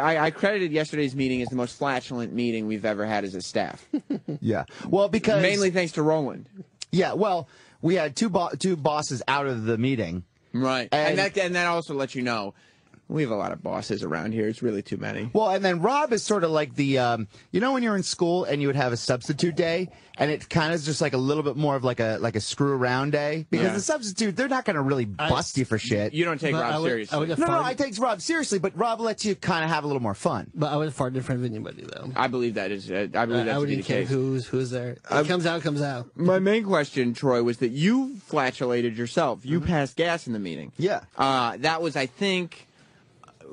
I credited yesterday's meeting as the most flatulent meeting we've ever had as a staff. Yeah. Well, because... Mainly thanks to Roland. Yeah, well, we had two bosses out of the meeting. Right. And that also lets you know, we have a lot of bosses around here. It's really too many. Well, and then Rob is sort of like the, you know when you're in school and you would have a substitute day, and it kind of is just like a little bit more of like a screw around day? Because the substitute, they're not going to really bust you for shit. You don't take Rob seriously. No, I take Rob seriously, but Rob lets you kind of have a little more fun. But I would fart in front of anybody, though. I believe that is, I believe that's the case. Who's there. It comes out, comes out. My main question, Troy, was that you flatulated yourself. You passed gas in the meeting. Yeah. That was, I think...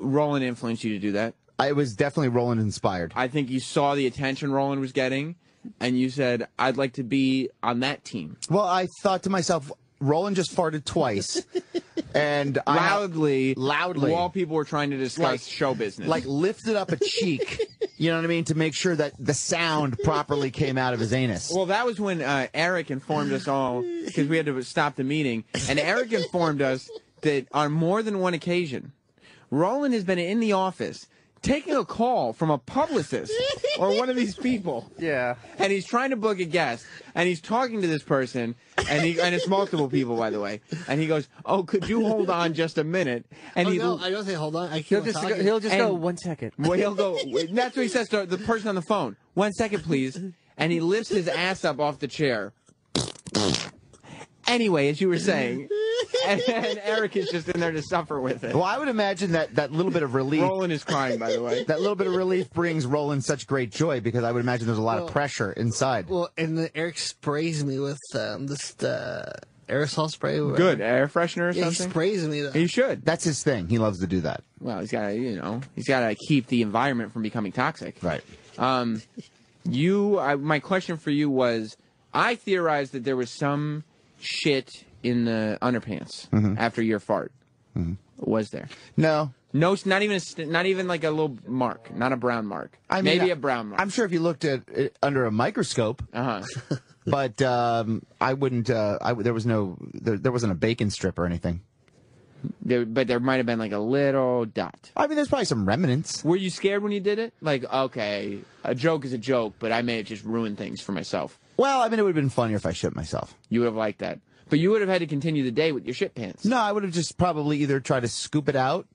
Roland influenced you to do that. I was definitely Roland inspired. I think you saw the attention Roland was getting, and you said, I'd like to be on that team. Well, I thought to myself, Roland just farted twice. And loudly, while people were trying to discuss show business. Like lifted up a cheek, you know what I mean, to make sure that the sound properly came out of his anus. Well, that was when Erock informed us all, because we had to stop the meeting, and Erock informed us that on more than one occasion, Roland has been in the office taking a call from a publicist or one of these people. Yeah. And he's trying to book a guest, and he's talking to this person, and it's multiple people, by the way. And he goes, "Oh, could you hold on just a minute?" And I don't say hold on. He'll just go 1 second. Well, he'll go. That's what he says to the person on the phone. 1 second, please. And he lifts his ass up off the chair. Anyway, as you were saying, and Erock is just in there to suffer with it. Well, I would imagine that little bit of relief... Roland is crying, by the way. That little bit of relief brings Roland such great joy, because I would imagine there's a lot of pressure inside. Well, and then Erock sprays me with this aerosol spray. Good. Air freshener or something? He sprays me, though. He should. That's his thing. He loves to do that. Well, he's got to, he's got to keep the environment from becoming toxic. Right. My question for you was, I theorized that there was some shit in the underpants after your fart. Was there? No. No, not even like a little mark, not a brown mark. Maybe a brown mark. I'm sure if you looked at it under a microscope. But I wouldn't. There wasn't a bacon strip or anything. But there might have been like a little dot. I mean, there's probably some remnants. Were you scared when you did it? Like, okay, a joke is a joke, but I may have just ruined things for myself. Well, I mean, it would have been funnier if I shit myself. You would have liked that. But you would have had to continue the day with your shit pants. No, I would have just probably either tried to scoop it out.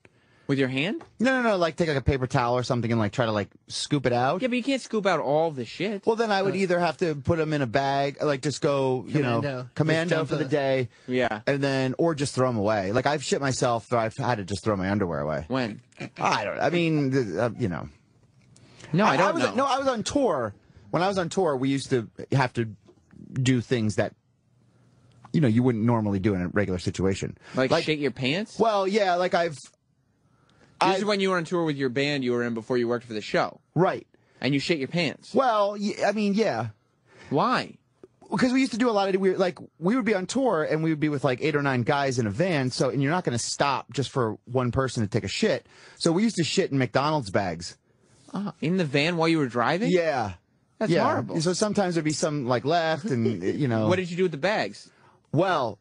With your hand? No, like take like a paper towel or something and like try to like scoop it out. Yeah, but you can't scoop out all the shit. Well, then I would either have to put them in a bag, like just go, commando for the day. Yeah. And then, or just throw them away. Like I've shit myself, so I've had to just throw my underwear away. When? No, I don't know. I was on tour. When I was on tour, we used to have to do things that, you wouldn't normally do in a regular situation. Like shit your pants? Well, yeah, like This is when you were on tour with your band you were in before you worked for the show. Right. And you shit your pants. Well, I mean, yeah. Why? Because we used to do a lot of weird, like, we would be on tour and we would be with like 8 or 9 guys in a van, and you're not going to stop just for one person to take a shit. So we used to shit in McDonald's bags. In the van while you were driving? Yeah. That's horrible. So sometimes there'd be some like left and, What did you do with the bags? Well,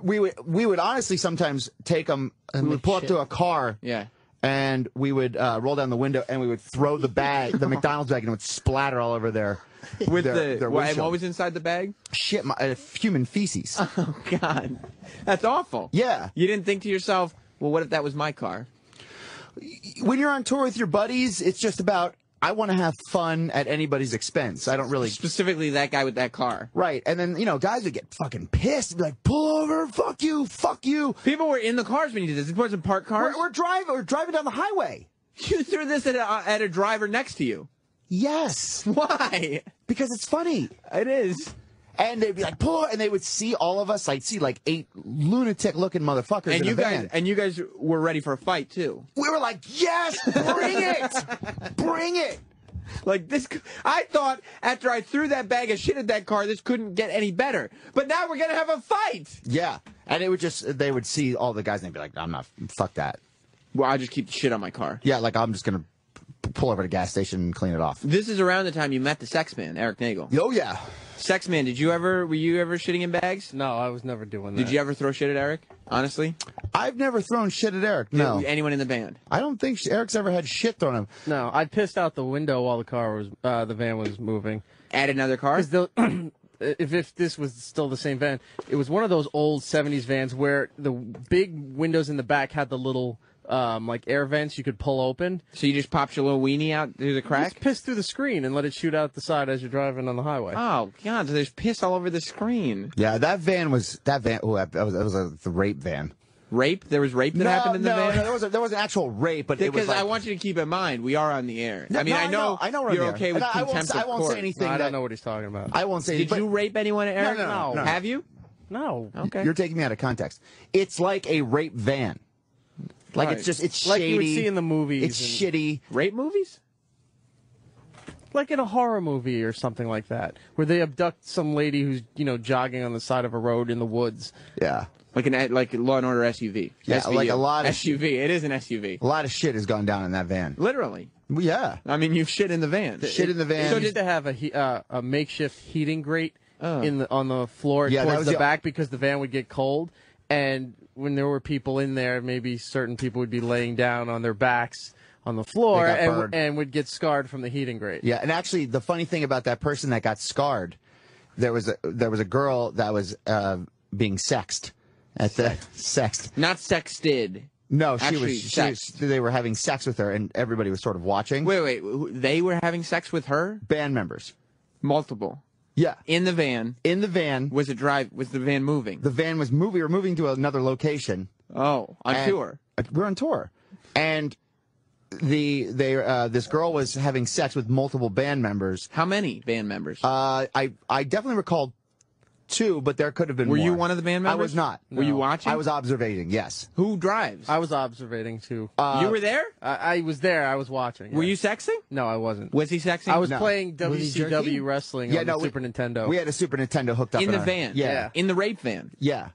we would honestly sometimes take them. We would pull up to a car. Yeah. And we would roll down the window and we would throw the McDonald's bag, and it would splatter all over their and what was inside the bag? Shit, human feces. Oh God, that's awful. Yeah. You didn't think to yourself, well, what if that was my car? When you're on tour with your buddies, it's just about, I want to have fun at anybody's expense. I don't really... Specifically that guy with that car. Right. And then, guys would get fucking pissed. Be like, pull over, fuck you, fuck you. People were in the cars when you did this. It wasn't parked cars? We're driving down the highway. You threw this at a driver next to you. Yes. Why? Because it's funny. It is. And they'd be like, pull, and they would see all of us. I'd see like 8 lunatic-looking motherfuckers in a van. And you guys were ready for a fight, too. We were like, yes, bring it! Bring it! Like this, I thought after I threw that bag of shit at that car, this couldn't get any better. But now we're going to have a fight! Yeah. And they would see all the guys, and they'd be like, fuck that. Well, I'll just keep the shit on my car. Yeah, like I'm just going to pull over to a gas station and clean it off. This is around the time you met the sex man, Erock Nagel. Oh, yeah. Sex man, were you ever shitting in bags? No, I was never doing that. Did you ever throw shit at Eric? Honestly? I've never thrown shit at Eric. No. Anyone in the band? I don't think Eric's ever had shit thrown at him. No, I pissed out the window while the van was moving. At another car? If this was still the same van, it was one of those old 70s vans where the big windows in the back had the little like air vents you could pull open. So you just popped your little weenie out through the crack? Just piss through the screen and let it shoot out the side as you're driving on the highway. Oh, God, so there's piss all over the screen. Yeah, that was the rape van. Rape? There was rape that happened in the van? No, there was an actual rape, but it was because I want you to keep in mind, we are on the air. No, I mean, no, I know we're you're on the okay air. with And contempt I won't of court. say anything. I don't know what he's talking about. I won't say Did you rape anyone, Eric? No. Have you? No. Okay. You're taking me out of context. It's like a rape van. Like Right. it's like shady. you would see in the movies. It's shitty. Rape movies? Like in a horror movie or something like that, where they abduct some lady who's jogging on the side of a road in the woods. Yeah. Like Law and Order SUV. Yeah, SVU. like a lot of SUV. It is an SUV. A lot of shit has gone down in that van. Literally. Yeah. I mean, you've shit in the van. Shit in the van. So used to have a makeshift heating grate on the floor Yeah, that towards was the the- back because the van would get cold, and when there were people in there, maybe certain people would be laying down on their backs on the floor They got burned. and would get scarred from the heating grate. Yeah, and actually, the funny thing about that person that got scarred, there was a girl that was being sexed at the sexed. Not sexted. No, she Actually, was. sexed. They were having sex with her, and everybody was sort of watching. Wait. They were having sex with her? Band members. Multiple. Yeah. In the van. In the van. Was the van moving? The van was moving. We were moving to another location. Oh, on tour. We're on tour, and this girl was having sex with multiple band members. How many band members? I definitely recall 2, but there could have been Were more. you one of the band members? I was not. Were you watching? I was observating. Yes. Who drives? I was observating too. You were there? I was there. I was watching. Were yeah. you sexing? No, I wasn't. Was he sexing? I was No. playing Was he jerky? WCW wrestling on the Super Nintendo. We had a Super Nintendo hooked up in the our- van. Yeah. In the rape van. Yeah.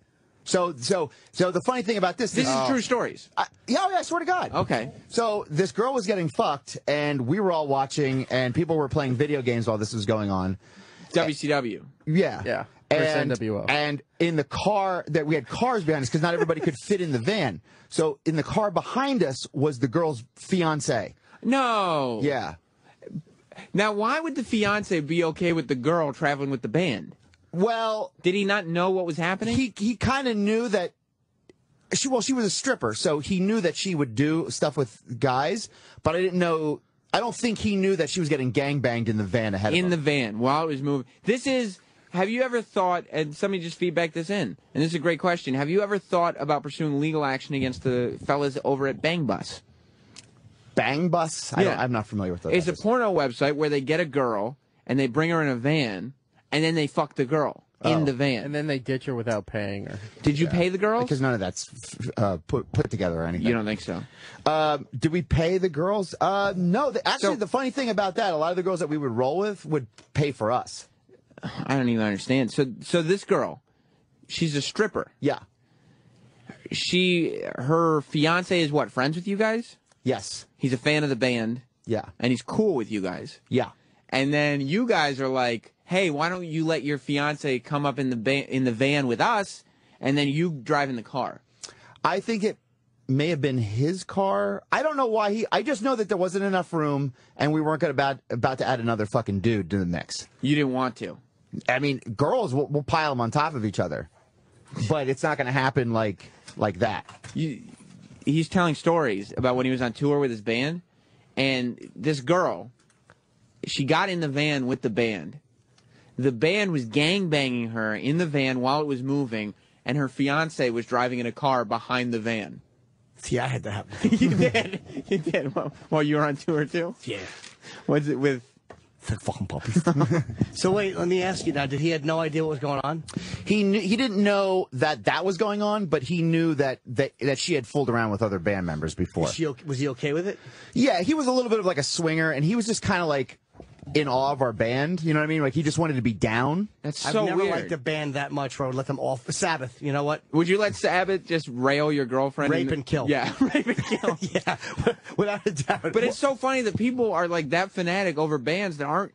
So the funny thing about this This is true stories. Yeah, I swear to God. Okay. So this girl was getting fucked, and we were all watching, and people were playing video games while this was going on. WCW. Yeah. Yeah. And, Versus NWO. and in the car, that we had cars behind us because not everybody could fit in the van. So in the car behind us was the girl's fiance. No. Yeah. Now, why would the fiance be okay with the girl traveling with the band? Well, Did he not know what was happening? he kind of knew that she was a stripper, so he knew that she would do stuff with guys, but I don't think he knew that she was getting gangbanged in the van ahead of him. in the van while it was moving. Have you ever thought, and somebody just feedback this in, and this is a great question, have you ever thought about pursuing legal action against the fellas over at Bang Bus? Bang Bus? Yeah. I'm not familiar with that. It's a porno website where they get a girl, and they bring her in a van, and then they fuck the girl in the van. And then they ditch her without paying her. Did you pay the girls? Because none of that's put together or anything. You don't think so? Did we pay the girls? No. Actually, the funny thing about that, a lot of the girls that we would roll with would pay for us. I don't even understand. So this girl, she's a stripper. Yeah. Her fiance is what, friends with you guys? Yes. He's a fan of the band. Yeah. And he's cool with you guys. Yeah. And then you guys are like, hey, why don't you let your fiance come up in the van with us, and then you drive in the car? I think it may have been his car. I don't know why I just know that there wasn't enough room, and we weren't about to add another fucking dude to the mix. You didn't want to. I mean, girls, we'll pile them on top of each other, but it's not going to happen like that. He's telling stories about when he was on tour with his band, and this girl, she got in the van with the band. The band was gangbanging her in the van while it was moving, and her fiance was driving in a car behind the van. See, I had that happen. You did. You did. While you were on tour, too? Yeah. What's it with? Like fucking puppies. So wait, let me ask you now. Did he had no idea what was going on? He didn't know that was going on, but he knew that she had fooled around with other band members before. Was he okay with it? Yeah, he was a little bit of like a swinger, and he was just kind of like in awe of our band. You know what I mean? Like he just wanted to be down. That's so I've never weird. liked a band that much where I would let them off. Sabbath, you know what? Would you let Sabbath just rail your girlfriend? Rape and kill. Yeah, rape and kill. Yeah, without a doubt. But it's so funny that people are like that fanatic over bands that aren't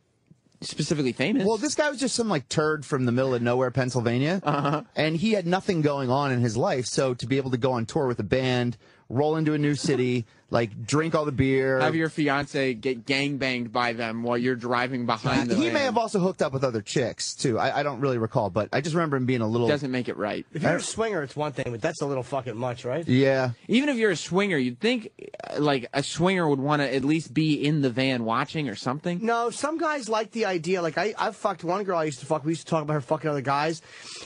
specifically famous. Well, this guy was just some like turd from the middle of nowhere, Pennsylvania, and he had nothing going on in his life. So to be able to go on tour with a band, roll into a new city, like drink all the beer, have your fiance get gangbanged by them while you're driving behind them. He may have also hooked up with other chicks too. I don't really recall, but I just remember him being a little. Doesn't make it right. If you're a swinger, it's one thing, but that's a little fucking much, right? Yeah. Even if you're a swinger, you'd think like a swinger would want to at least be in the van watching or something. No, some guys like the idea. Like I fucked one girl I used to fuck. We used to talk about her fucking other guys,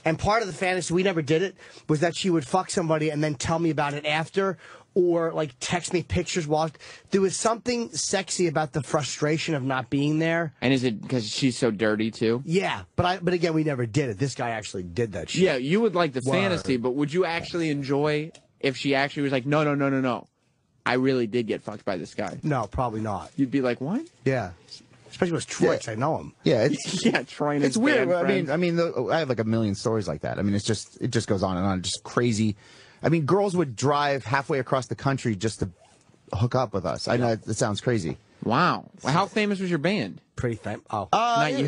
and part of the fantasy, we never did it, was that she would fuck somebody and then tell me about it after. Or like text me pictures while there was something sexy about the frustration of not being there. And is it because she's so dirty too? Yeah, but again, we never did it. This guy actually did that shit. Yeah, you would like the fantasy, but would you actually enjoy if she actually was like, no, I really did get fucked by this guy? No, probably not. You'd be like, what? Yeah, especially with Troy, 'cause I know him. Yeah, it's Yeah, Troy and his it's weird. band friends. I mean, I have like a million stories like that. I mean, it just goes on and on, just crazy. I mean, girls would drive halfway across the country just to hook up with us. I know it sounds crazy. Wow. Well, how famous was your band? Pretty famous. Oh, Not you,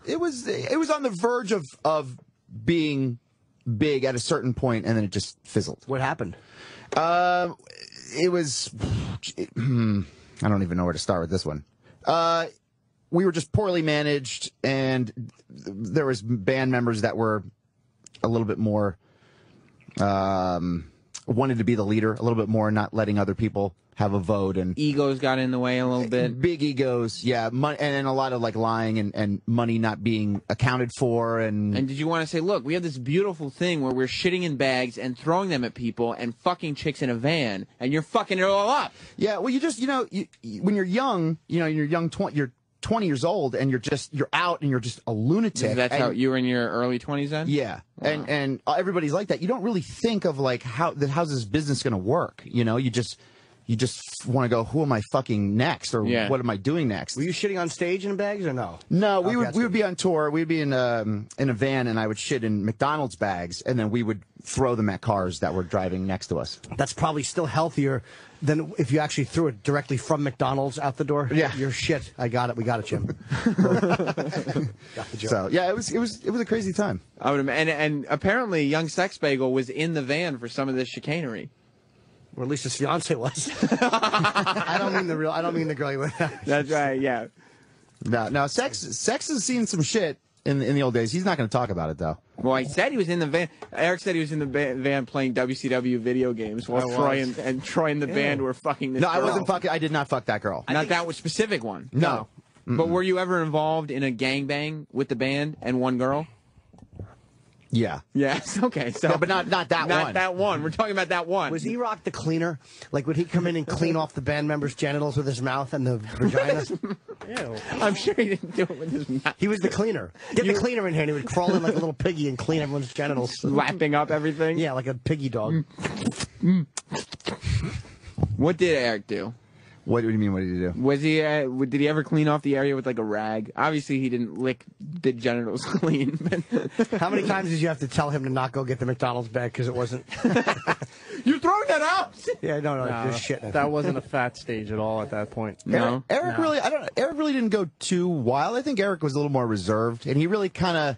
it was on the verge of being big at a certain point, and then it just fizzled. what happened? It was. I don't even know where to start with this one. We were just poorly managed, and there was band members that were a little bit more wanted to be the leader a little bit more, not letting other people have a vote, and Egos got in the way a little bit. big egos, yeah, money, and then a lot of like lying and money not being accounted for, and And did you want to say, look, we have this beautiful thing where we're shitting in bags and throwing them at people and fucking chicks in a van, and you're fucking it all up? yeah, well, you just when you're young, you're 20 years old, and you're out, and you're just a lunatic. That's and, how you were in your early 20s then? Yeah, Wow. and everybody's like that. You don't really think of like how's this business going to work? You just want to go, who am I fucking next, or what am I doing next? Were you shitting on stage in bags or no? No, we Okay, would be on tour. We'd be in a van, and I would shit in McDonald's bags, and then we would throw them at cars that were driving next to us. That's probably still healthier than if you actually threw it directly from McDonald's out the door. Yeah. Your shit. I got it. We got it, Jim. Got the joke. So yeah, it was a crazy time. I would and apparently young Sex Bagel was in the van for some of this chicanery. Or at least his fiance was. I don't mean the girl you went out. That's right, yeah. No, Sex has seen some shit in the old days. He's not going to talk about it though. Well, he said he was in the van. Eric said he was in the van playing WCW video games while Troy and the band were fucking this No, I girl. wasn't fucking. I did not fuck that girl. Not that specific one. No. But were you ever involved in a gangbang with the band and one girl? Yeah. Yes. Okay. So, No, but not that one. Not that one. We're talking about that one. Was Erock the cleaner? Like, would he come in and clean off the band members' genitals with his mouth and the vagina? Ew. I'm sure he didn't do it with his mouth. He was the cleaner. Get the cleaner in here, and he would crawl in like a little piggy and clean everyone's genitals. Lapping up everything. Yeah, like a piggy dog. What did Eric do? What do you mean? What did you do? Was he? Did he ever clean off the area with like a rag? Obviously, he didn't lick the genitals clean. How many times did you have to tell him to not go get the McDonald's bag because it wasn't? You're throwing that out. Yeah, no, No, just shit. that wasn't a fat stage at all at that point. No. Eric really. I don't know. Eric really didn't go too wild. I think Eric was a little more reserved, and he really kind of.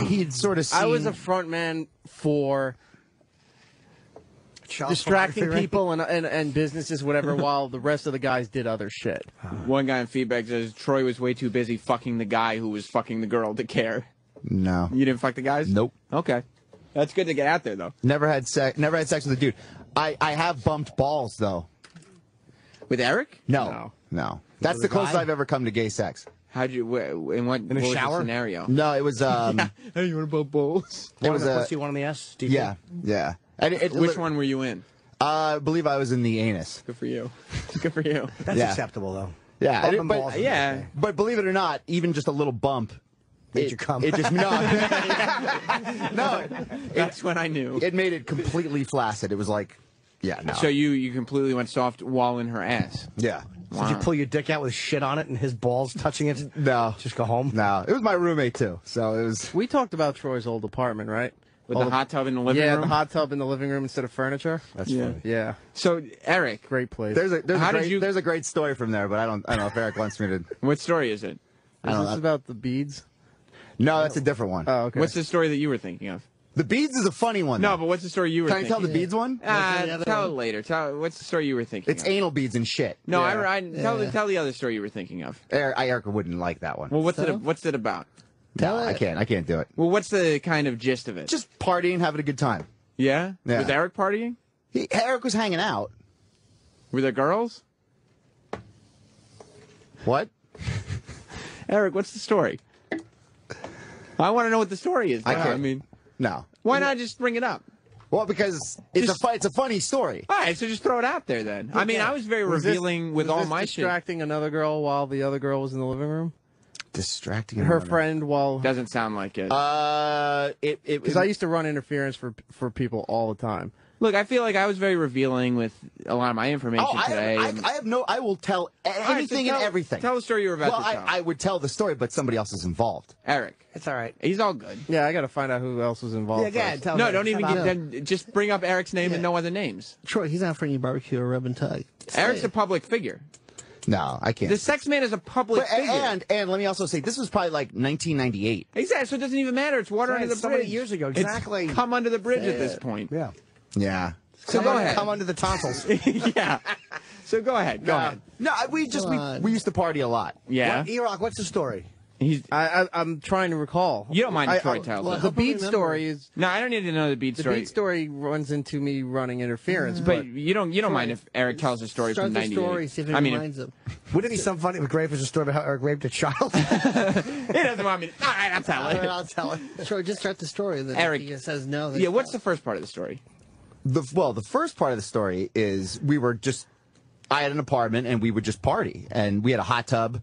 He'd sort of seen. I was a front man for Child distracting pornography, people and businesses, whatever, while the rest of the guys did other shit. One guy in feedback says Troy was way too busy fucking the guy who was fucking the girl to care. No. You didn't fuck the guys? Nope. Okay. That's good to get out there, though. Never had sex. Never had sex with a dude. I have bumped balls though. With Eric? No. That's With the a closest guy? I've ever come to gay sex. How'd you? In what? a what was the shower? scenario? No, it was. Hey, you want to bump balls? It One was in the a. pussy, one on the ass. Deep Yeah. And Which one were you in? I believe I was in the anus. Good for you. Good for you. That's Yeah. acceptable though. Yeah, Bumping but, balls is yeah. okay. but believe it or not, even just a little bump. Made you come. It just no. That's when I knew. It made it completely flaccid. It was like, yeah, no. So you completely went soft while in her ass. Yeah. Did you pull your dick out with shit on it and his balls touching it? No. Just go home? No. It was my roommate too. So it was. We talked about Troy's old apartment, right? With the hot tub in the living Yeah, room? the hot tub in the living room instead of furniture. That's Yeah. funny. Yeah, So, Eric, great place. There's How did you- a great story from there, but I don't know if Eric wants me to. what story is it? I Is don't this know. about the beads? No, that's a different one. Oh, okay. What's the story that you were thinking of? The beads is a funny one. No, though. but what's the story you were Can I thinking? tell the beads one? Tell it later. What's the story you were thinking It's of? anal beads and shit. No, Yeah. tell the other story you were thinking of. Erica wouldn't like that one. Well, what's So? it about? Tell No, it. I can't do it. Well, what's the kind of gist of it? Just partying, having a good time. Yeah? Yeah. Was Eric partying? Eric was hanging out. Were there girls? What? Eric, what's the story? I want to know what the story is. I now. can't. I mean, No. why not just bring it up? Well, because it's a funny story. All right, so just throw it out there then. I mean, I was very revealing with Was all this my shit. distracting another girl while the other girl was in the living room? Distracting. Her another- friend while... Doesn't sound like it. Because I used to run interference for people all the time. Look, I feel like I was very revealing with a lot of my information today. I will tell All right, so anything and everything. Tell the story you were about well, to tell. I would tell the story, but somebody else is involved. Eric, It's all right. he's all good. Yeah, I got to find out who else was involved. Yeah, go ahead. first. Tell No, me. don't even Shut give up. them. Just bring up Eric's name and no other names. Troy, he's not for any barbecue or rub and tug. Eric's a public figure. No, I can't. The sex man is a public But, figure. and let me also say, this was probably like 1998. Exactly, so it doesn't even matter. It's water Right, under the so bridge. many years ago, It's exactly. come under the bridge at this point. Yeah. Yeah. So go ahead. Come under the tonsils. Yeah. So go ahead. Go ahead. No, we used to party a lot. Yeah. Erock, what's the story? He's. I'm trying to recall. You don't mind if Troy tells well, it. The Help me bead remember. story is... No, I don't need to know the beat The story. bead story runs into me running interference, But you don't mind if Eric tells a story Start from the 98. story, see if it I mean, reminds him. Wouldn't it be some funny if Grape was a story about how Eric raped a child? he doesn't want me to. All right, I'll tell All right, it. I'll tell it. Troy, just start the story. Then Eric- if he says no. Then Yeah, what's the stop. first part of the story? The first part of the story is I had an apartment and we would just party, and we had a hot tub,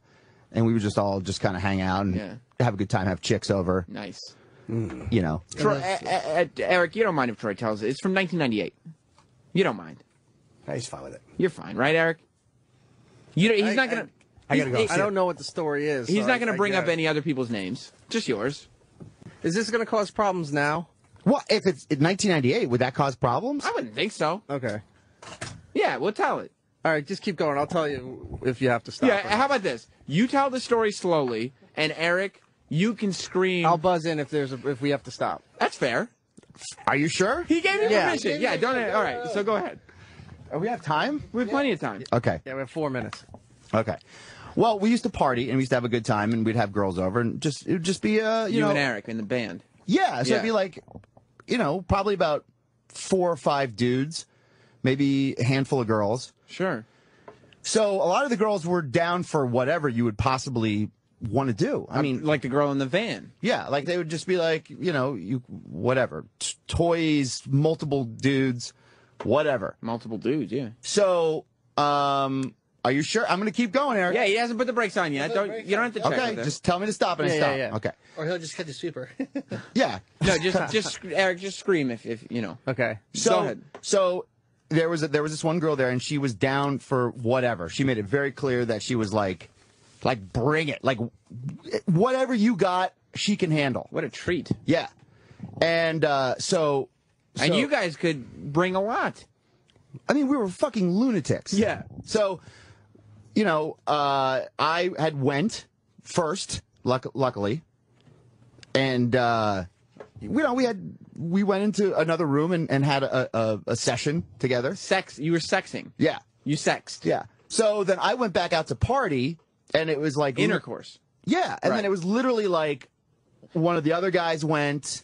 and we would just all just kind of hang out and have a good time, have chicks over, Nice. you know. Troy, Eric, you don't mind if Troy tells it. It's from 1998. You don't mind. No, he's fine with it. You're fine, right, Eric? He's not gonna. I gotta go. I don't know what the story is. He's so not gonna I bring up guess. any other people's names. Just yours. Is this going to cause problems now? Well, if it's in 1998, would that cause problems? I wouldn't think so. Okay. Yeah, we'll tell it. All right, just keep going. I'll tell you if you have to stop. Yeah, how about this? You tell the story slowly, and Eric, you can scream. I'll buzz in if we have to stop. That's fair. Are you sure? He gave you Yeah. permission. Yeah, don't. All right, so go ahead. We have time? We have plenty of time. Okay. Yeah, we have 4 minutes. Okay. Well, we used to party and we used to have a good time, and we'd have girls over, and it would just be you know, and Eric in the band. Yeah, so Yeah. it'd be like, probably about 4 or 5 dudes, maybe a handful of girls. Sure. So a lot of the girls were down for whatever you would possibly want to do. I mean, like the girl in the van. yeah, like they would just be like, whatever, toys, multiple dudes, whatever. Multiple dudes, yeah. So, are you sure? I'm going to keep going, Eric. Yeah, he hasn't put the brakes on yet. You don't have to check Okay, with him. just tell me to stop, and I Yeah, stop. yeah, yeah. Okay. Or he'll just catch a sweeper. Yeah. No, just Eric, just scream if you know. Okay. So, Go ahead. So there was this one girl there, and she was down for whatever. She made it very clear that she was like bring it, like whatever you got, she can handle. What a treat. Yeah, and so And you guys could bring a lot. I mean, we were fucking lunatics. Yeah. So, I had went first, luckily, and we went into another room and had a session together. You were sexing. Yeah. You sexed. Yeah. So then I went back out to party, and it was like Intercourse. Yeah, and Right. then it was literally like one of the other guys went,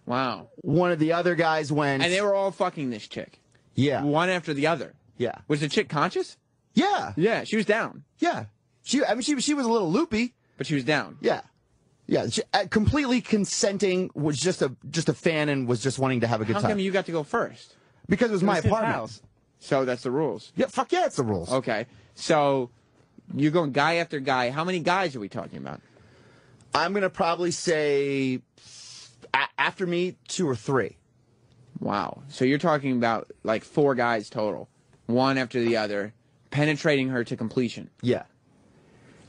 Wow. one of the other guys went, And they were all fucking this chick. yeah, One after the other. yeah, Was the chick conscious? yeah, Yeah, she was down. yeah. She was a little loopy. But she was down. Yeah, yeah. She, completely consenting, was just a fan and was just wanting to have a good How time come you got to go first? because it was my It's his apartment. house. So that's the rules. Yeah, fuck yeah, it's the rules. Okay. So you're going guy after guy. How many guys are we talking about? I'm gonna probably say after me 2 or 3. Wow. So you're talking about like 4 guys total. One after the other, penetrating her to completion. Yeah.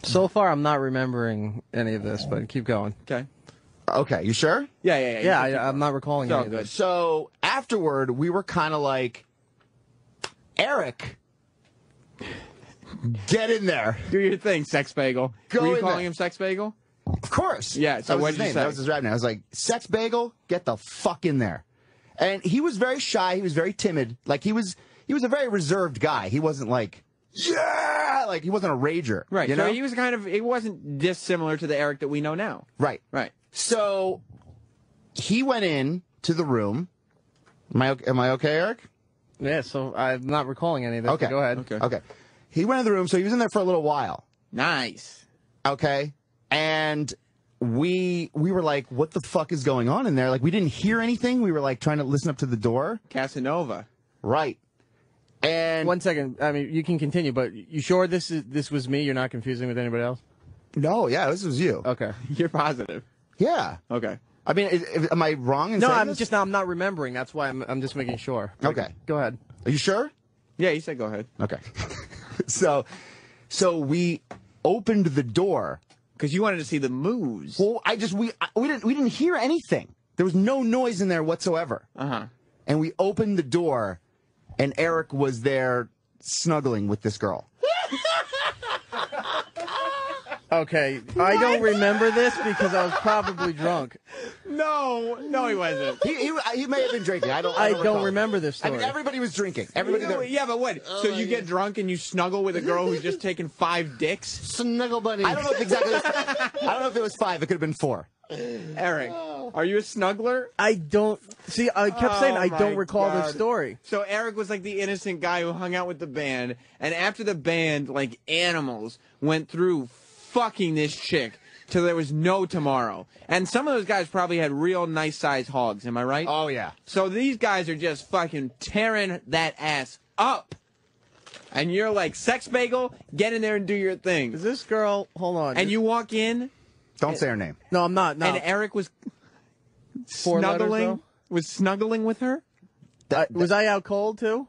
So far, I'm not remembering any of this, but keep going. Okay. Okay, you sure? Yeah. Yeah, I'm not recalling It's all any of good. this. So afterward, we were kind of like, Eric, Get in there. Do your thing, Sex Bagel. Go Were you in calling there. him Sex Bagel? Of course. Yeah, so that was what'd his you name. say? That was his rap name. I was like, Sex Bagel, get the fuck in there. And he was very shy. He was very timid. Like, he was a very reserved guy. He wasn't like, yeah, like, he wasn't a rager. Right. You So know? he was kind of, it wasn't dissimilar to the Eric that we know now. Right. Right. So he went in to the room. Am I okay, Eric? Yeah, so I'm not recalling any of this. Okay. But go ahead. Okay. He went in the room, so he was in there for a little while. Nice. Okay. And we were like, what the fuck is going on in there? Like, we didn't hear anything. We were like trying to listen up to the door. Casanova. Right. And 1 second. I mean, you can continue, but you sure this was me? You're not confusing with anybody else? no, yeah, this was you. Okay. You're positive. Yeah. Okay. I mean, am I wrong in No, saying I'm this? just I'm not remembering. That's why I'm just making sure. Okay. Go ahead. Are you sure? Yeah, you said go ahead. Okay. so we opened the door. Because you wanted to see the moves. Well, we didn't hear anything. There was no noise in there whatsoever. Uh-huh. And we opened the door, and Eric was there snuggling with this girl. Okay. I don't remember this because I was probably drunk. No, he wasn't. He may have been drinking. I don't don't remember this I story. mean, everybody was drinking. Everybody there. Yeah, but what? So you get drunk and you snuggle with a girl who's just taken 5 dicks? Snuggle bunny. I don't know if I don't know if it was 5. It could have been 4. Eric, are you a snuggler? I don't see. I kept saying I don't recall God. this story. So Eric was like the innocent guy who hung out with the band, and after the band, like animals, went through fucking this chick till there was no tomorrow. And some of those guys probably had real nice sized hogs, am I right? Oh yeah. So these guys are just fucking tearing that ass up. And you're like, Sex Bagel, get in there and do your thing. Is this girl? Hold on. And you walk in, Don't say her name. No, I'm not. No. and Eric was 4 letters, snuggling, though? snuggling with her. Was I out cold too?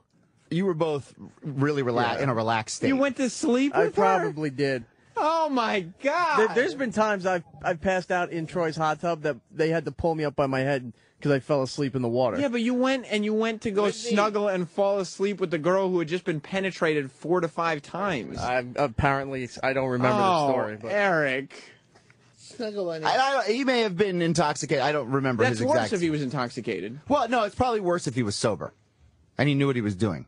You were both really in a relaxed state. You went to sleep I with her? probably did. Oh my God! There's been times I've passed out in Troy's hot tub that they had to pull me up by my head because I fell asleep in the water. Yeah, but you went to go snuggle and fall asleep with the girl who had just been penetrated 4 to 5 times. Apparently, I don't remember the story. But Eric. Snuggle bunny. He may have been intoxicated. I don't remember That's his worse exact. if he was intoxicated. Well, no, it's probably worse if he was sober, and he knew what he was doing.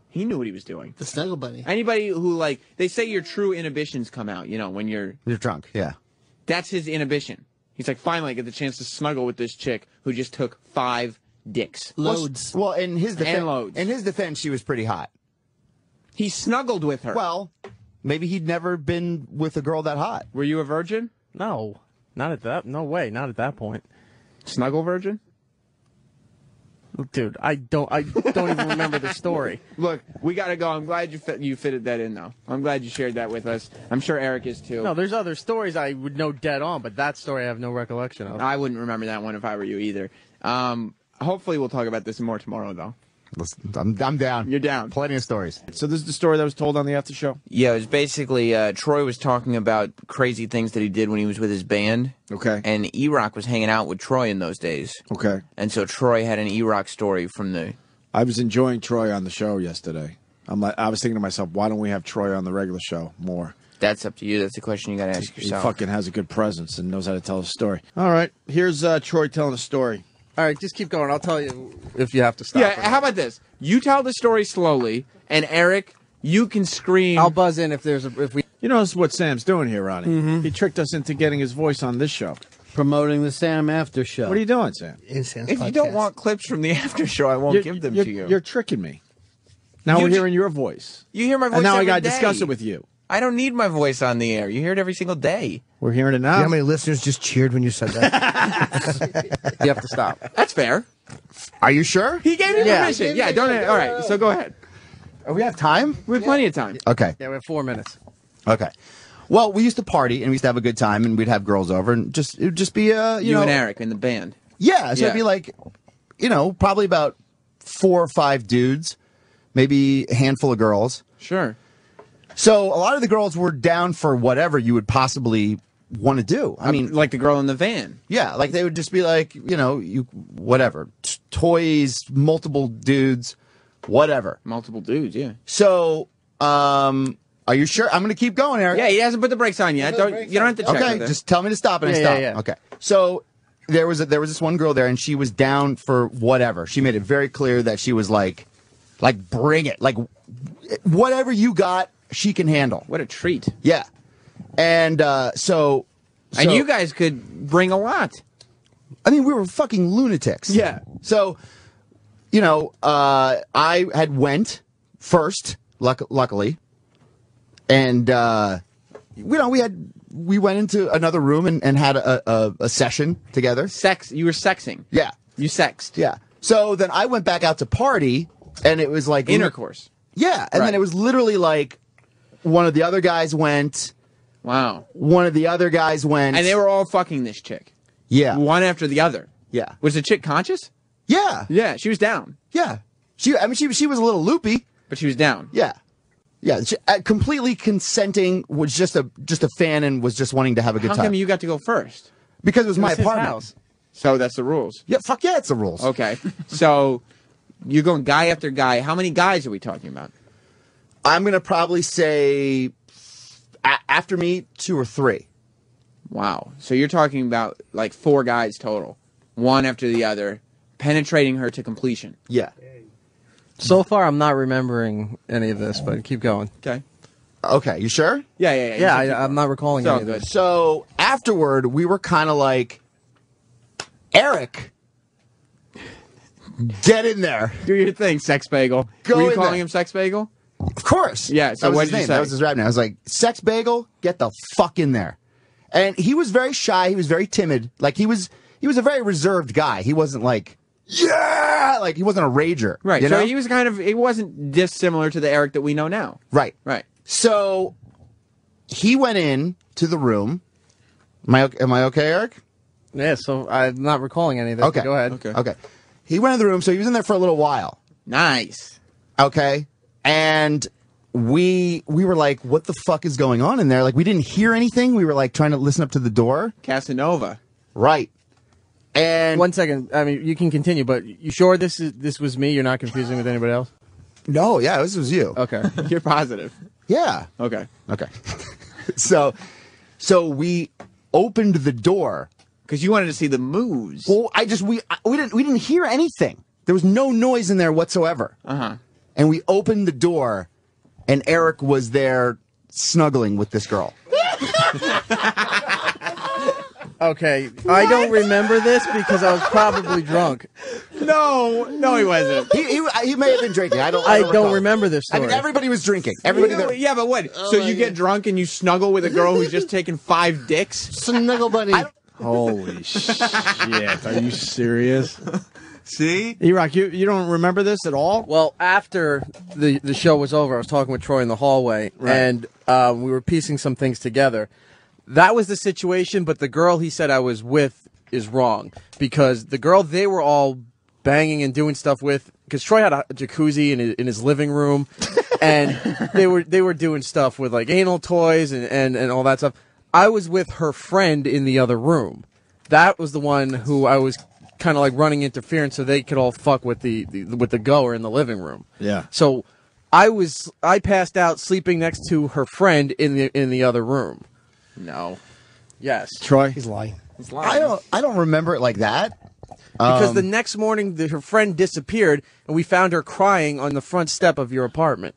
He knew what he was doing. The snuggle bunny. Anybody who, like, they say your true inhibitions come out, you know, when you're drunk. Yeah. that's his inhibition. He's like, finally I get the chance to snuggle with this chick who just took 5 dicks. Loads. Well, in his defense, loads. She was pretty hot. He snuggled with her. Well, maybe he'd never been with a girl that hot. Were you a virgin? no, not at that. No way. Not at that point, Snuggle virgin? dude. I don't even remember the story. Look, we got to go. I'm glad you fitted that in, though. I'm glad you shared that with us. I'm sure Eric is, too. No, there's other stories I would know dead on, but that story I have no recollection of. I wouldn't remember that one if I were you, either. Hopefully we'll talk about this more tomorrow, though. I'm down. You're down. Plenty of stories. So this is the story that was told on the after show? Yeah, it was basically Troy was talking about crazy things that he did when he was with his band. Okay. And Erock was hanging out with Troy in those days. Okay. And so Troy had an Erock story from the... I was enjoying Troy on the show yesterday. I was thinking to myself, why don't we have Troy on the regular show more? That's up to you. That's a question you got to ask He yourself. fucking has a good presence and knows how to tell a story. All right. Here's Troy telling a story. All right, just keep going. I'll tell you if you have to stop. Yeah, how about this? You tell the story slowly, and Eric, you can scream... I'll buzz in if we. You know what Sam's doing here, Ronnie? Mm-hmm. He tricked us into getting his voice on this show. Promoting the Sam After Show. What are you doing, Sam? In Sam's If you don't podcast. want clips from the after show, I won't give them to you. You're tricking me. Now we're hearing your voice. You hear my voice And now I every got to day. discuss it with you. I don't need my voice on the air. You hear it every single day. We're hearing it You now. know how many listeners just cheered when you said that? You have to stop. That's fair. Are you sure? He gave me Yeah. permission. Yeah, don't... All right, so go ahead. We have time. We have plenty of time. Okay. Yeah, we have 4 minutes. Okay. Well, we used to party and we used to have a good time and we'd have girls over and it would just be you know, and Eric in the band. Yeah, so Yeah. it'd be like, probably about 4 or 5 dudes, maybe a handful of girls. Sure. So a lot of the girls were down for whatever you would possibly want to do. I mean, like the girl in the van. yeah, like they would just be like, whatever, toys, multiple dudes, whatever. Multiple dudes, yeah. So, Are you sure? I'm going to keep going, Eric. Yeah, he hasn't put the brakes on yet. You don't have to check Okay, with it. just tell me to stop, and I Yeah, stop. yeah, yeah. Okay. So there was this one girl there, and she was down for whatever. She made it very clear that she was like bring it, like whatever you got, she can handle. What a treat. Yeah, and so And you guys could bring a lot. I mean, we were fucking lunatics. Yeah. So, you know, I had went first, luckily, and we went into another room and had a session together. You were sexing. Yeah. You sexed. Yeah. So then I went back out to party, and it was like Intercourse. Yeah, and Right. then it was literally like one of the other guys went. Wow. One of the other guys went. And they were all fucking this chick. Yeah. One after the other. Yeah. Was the chick conscious? Yeah. Yeah, she was down. Yeah. She was a little loopy. But she was down. Yeah. Yeah. Completely consenting, was just a fan and was just wanting to have a good How time. come you got to go first? Because it was my his apartment. house. So that's the rules. Yeah, fuck yeah, it's the rules. Okay. So you're going guy after guy. How many guys are we talking about? I'm going to probably say after me, 2 or 3. Wow. So you're talking about like 4 guys total. One after the other. Penetrating her to completion. Yeah. So far, I'm not remembering any of this, but keep going. Okay. Okay, you sure? Yeah. Yeah, I'm not recalling So any of good. this. So afterward, we were kind of like, Eric, get in there. Do your thing, Sex Bagel. Go Were you in calling there. him Sex Bagel? Of course. Yeah, so that was what'd his you name. say? That was his rap name. I was like, Sex Bagel, get the fuck in there. And he was very shy. He was very timid. Like he was a very reserved guy. He wasn't like, yeah, like he wasn't a rager. Right. You So know? he was he wasn't dissimilar to the Eric that we know now. Right. Right. So he went in to the room. Am I okay, Eric? Yeah, so I'm not recalling any of this. Okay. But go ahead. Okay. He went in the room, so he was in there for a little while. Nice. Okay. And we were like, what the fuck is going on in there? Like, we didn't hear anything. We were like trying to listen up to the door. Casanova. Right. And 1 second. I mean, you can continue, but you sure this was me? You're not confusing with anybody else? no, yeah, this was you. Okay. You're positive. Yeah. Okay. Okay. so we opened the door. Because you wanted to see the moves. Well, we didn't hear anything. There was no noise in there whatsoever. Uh-huh. And we opened the door, and Eric was there snuggling with this girl. Okay. I don't remember this because I was probably drunk. No, he wasn't. He may have been drinking. I don't don't recall. remember this I story. mean, everybody was drinking. Everybody there. Yeah, but what? So you get drunk and you snuggle with a girl who's just taken 5 dicks? Snuggle buddy. Holy shit. Are you serious? See? Erock, you don't remember this at all? Well, after the show was over, I was talking with Troy in the hallway, and we were piecing some things together. That was the situation, but the girl he said I was with is wrong, because the girl they were all banging and doing stuff with, because Troy had a jacuzzi in his living room, and they were doing stuff with like anal toys and all that stuff. I was with her friend in the other room. That was the one who I was kind of like running interference so they could all fuck with the goer in the living room. Yeah. So I passed out sleeping next to her friend in the other room. No. Yes. Troy? He's lying. I don't remember it like that. Because the next morning her friend disappeared and we found her crying on the front step of your apartment.